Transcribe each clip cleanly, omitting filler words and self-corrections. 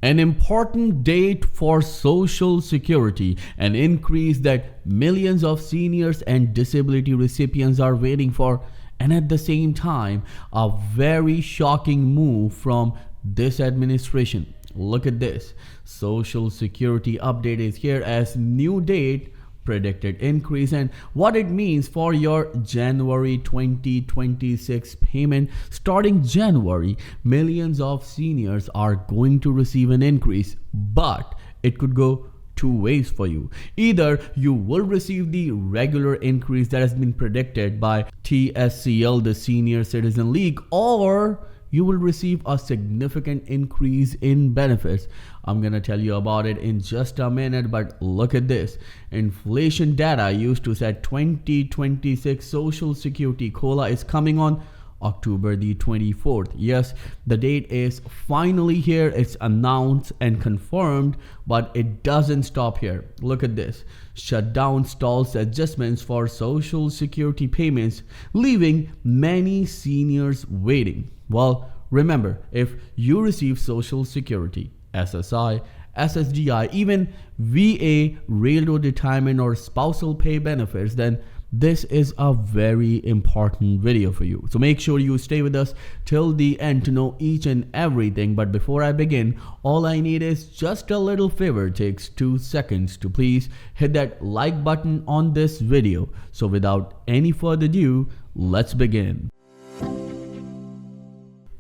An important date for Social Security, an increase that millions of seniors and disability recipients are waiting for, and at the same time, a very shocking move from this administration. Look at this. Social Security update is here as new date, predicted increase, and what it means for your January 2026 payment. Starting January, millions of seniors are going to receive an increase, but it could go two ways for you. Either you will receive the regular increase that has been predicted by TSCL, the Senior Citizen League, or you will receive a significant increase in benefits. I'm gonna tell you about it in just a minute, but look at this. Inflation data used to say 2026 Social Security COLA is coming on October the 24th. Yes, the date is finally here. It's announced and confirmed, but it doesn't stop here. Look at this. Shutdown stalls adjustments for Social Security payments, leaving many seniors waiting. Well, remember, if you receive Social Security, SSI, SSDI, even VA, railroad retirement, or spousal pay benefits, then this is a very important video for you. So make sure you stay with us till the end to know each and everything. But before I begin, all I need is just a little favor. It takes 2 seconds to please hit that like button on this video. So without any further ado, let's begin.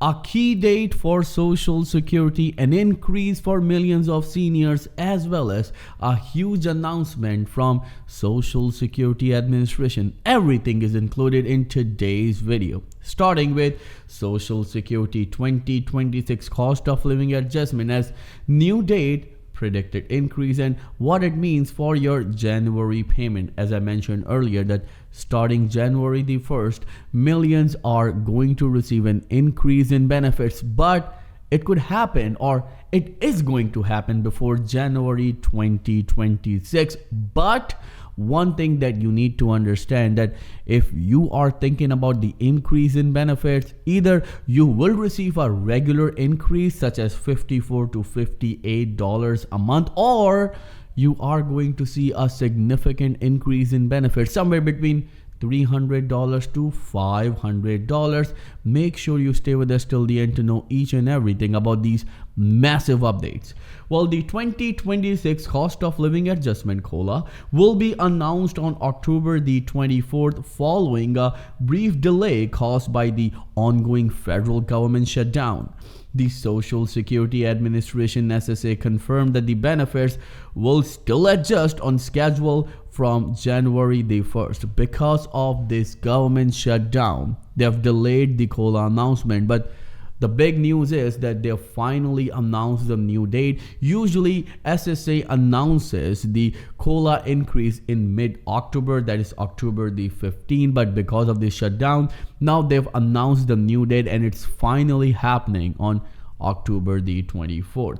A key date for Social Security, an increase for millions of seniors, as well as a huge announcement from Social Security Administration. Everything is included in today's video. Starting with Social Security 2026 cost of living adjustment as new date, predicted increase, and what it means for your January payment. As I mentioned earlier, that starting January the 1st, millions are going to receive an increase in benefits, but it could happen, or it is going to happen, before January 2026. But one thing that you need to understand, that if you are thinking about the increase in benefits, either you will receive a regular increase such as $54 to $58 a month, or you are going to see a significant increase in benefits somewhere between $300 to $500. Make sure you stay with us till the end to know each and everything about these massive updates. Well, the 2026 cost of living adjustment COLA will be announced on October the 24th, following a brief delay caused by the ongoing federal government shutdown. The Social Security Administration SSA confirmed that the benefits will still adjust on schedule from January the 1st. Because of this government shutdown, they have delayed the COLA announcement, but the big news is that they finally announced the new date. Usually SSA announces the COLA increase in mid-October, that is October the 15th, but because of the shutdown, now they've announced the new date and it's finally happening on October the 24th.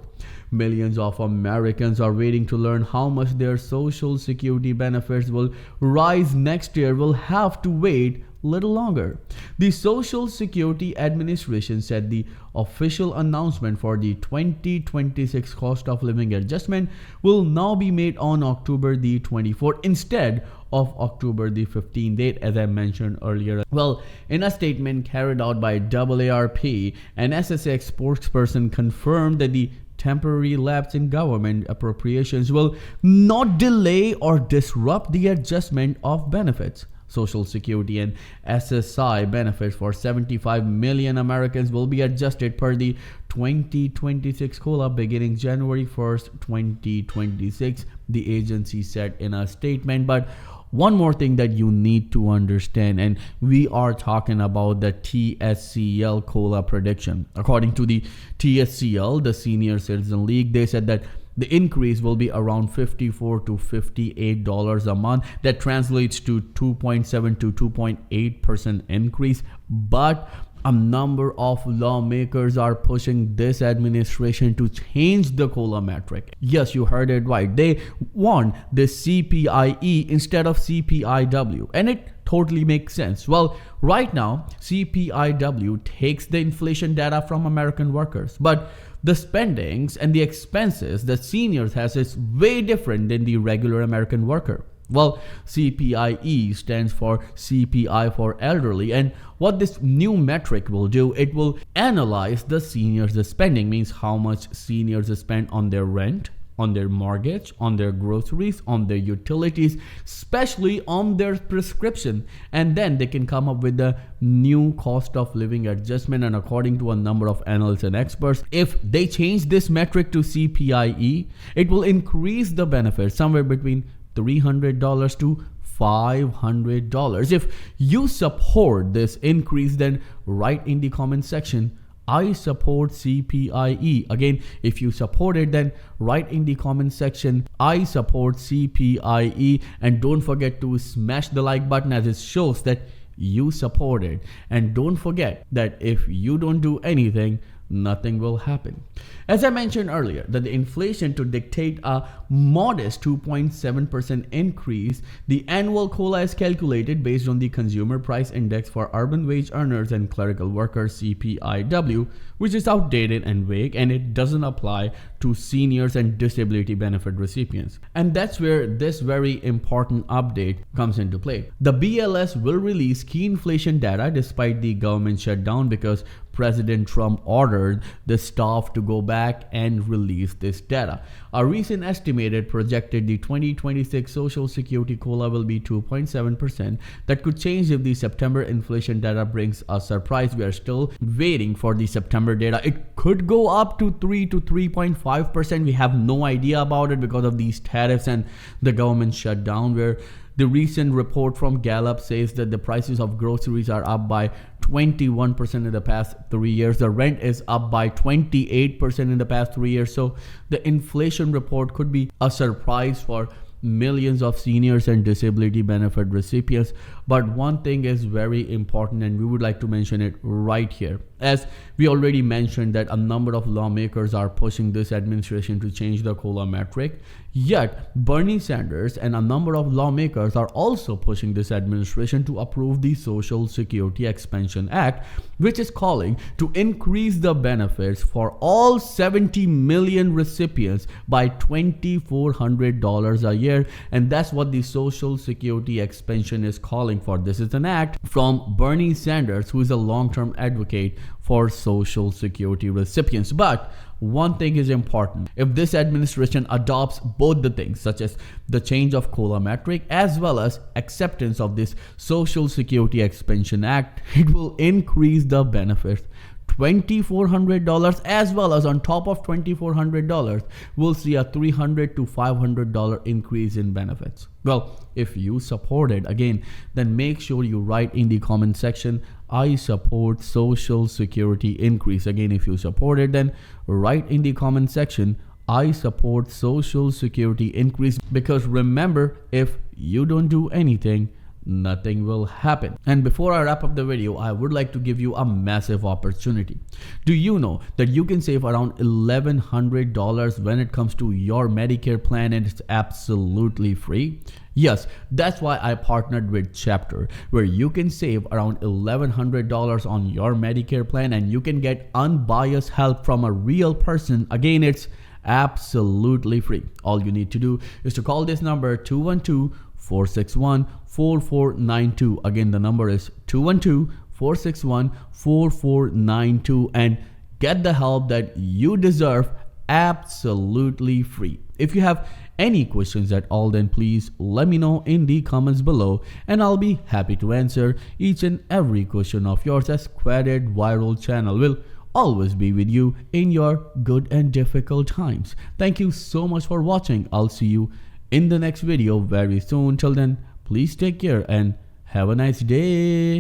Millions of Americans are waiting to learn how much their Social Security benefits will rise next year. Will have to wait little longer. The Social Security Administration said the official announcement for the 2026 cost of living adjustment will now be made on October the 24th instead of October the 15th date, as I mentioned earlier. Well, in a statement carried out by AARP, an SSA spokesperson confirmed that the temporary lapse in government appropriations will not delay or disrupt the adjustment of benefits. Social Security and SSI benefits for 75 million Americans will be adjusted per the 2026 COLA beginning January 1st, 2026, the agency said in a statement. But one more thing that you need to understand, and we are talking about the TSCL COLA prediction. According to the TSCL, the Senior Citizen League, they said that the increase will be around $54 to $58 a month. That translates to 2.7 to 2.8% increase. But a number of lawmakers are pushing this administration to change the COLA metric. Yes, you heard it right. They want the CPIE instead of CPIW, and it totally makes sense. Well, right now, CPIW takes the inflation data from American workers, but the spendings and the expenses that seniors has is way different than the regular American worker. Well, CPIE stands for CPI for elderly, and what this new metric will do, it will analyze the seniors' spending, means how much seniors spend on their rent, on their mortgage, on their groceries, on their utilities, especially on their prescription. And then they can come up with the new cost of living adjustment. And according to a number of analysts and experts, if they change this metric to CPIE, it will increase the benefit somewhere between $300 to $500. If you support this increase, then write in the comment section, I support CPIE. Again, if you support it, then write in the comment section, I support CPIE. And don't forget to smash the like button, as it shows that you support it. And don't forget that if you don't do anything, nothing will happen. As I mentioned earlier, that the inflation to dictate a modest 2.7% increase, the annual COLA is calculated based on the Consumer Price Index for urban wage earners and clerical workers, CPIW, which is outdated and vague, and it doesn't apply to seniors and disability benefit recipients. And that's where this very important update comes into play. The BLS will release key inflation data despite the government shutdown, because President Trump ordered the staff to go back and release this data. A recent estimated projected the 2026 Social Security COLA will be 2.7%. That could change if the September inflation data brings a surprise. We are still waiting for the September data. It could go up to 3 to 3.5%. We have no idea about it because of these tariffs and the government shutdown, where the recent report from Gallup says that the prices of groceries are up by 21% in the past 3 years. The rent is up by 28% in the past 3 years. So the inflation report could be a surprise for millions of seniors and disability benefit recipients. But one thing is very important, and we would like to mention it right here. As we already mentioned that a number of lawmakers are pushing this administration to change the COLA metric, yet Bernie Sanders and a number of lawmakers are also pushing this administration to approve the Social Security Expansion Act, which is calling to increase the benefits for all 70 million recipients by $2,400 a year. And that's what the Social Security Expansion is calling for. This is an act from Bernie Sanders, who is a long-term advocate for Social Security recipients. But one thing is important. If this administration adopts both the things, such as the change of COLA metric as well as acceptance of this Social Security Expansion Act, it will increase the benefits $2,400, as well as on top of $2,400, we'll see a $300 to $500 increase in benefits. Well, if you support it, again, then make sure you write in the comment section, I support Social Security increase. Again, if you support it, then write in the comment section, I support Social Security increase. Because remember, if you don't do anything, nothing will happen. And before I wrap up the video, I would like to give you a massive opportunity. Do you know that you can save around $1,100 when it comes to your Medicare plan, and it's absolutely free? Yes, that's why I partnered with Chapter, where you can save around $1,100 on your Medicare plan, and you can get unbiased help from a real person. Again, it's absolutely free. All you need to do is to call this number 212-461-4492. Again, the number is 212-461-4492, and get the help that you deserve absolutely free. If you have any questions at all, then please let me know in the comments below, and I'll be happy to answer each and every question of yours, as Credit Viral channel will always be with you in your good and difficult times. Thank you so much for watching. I'll see you in the next video very soon. Till then, please take care and have a nice day.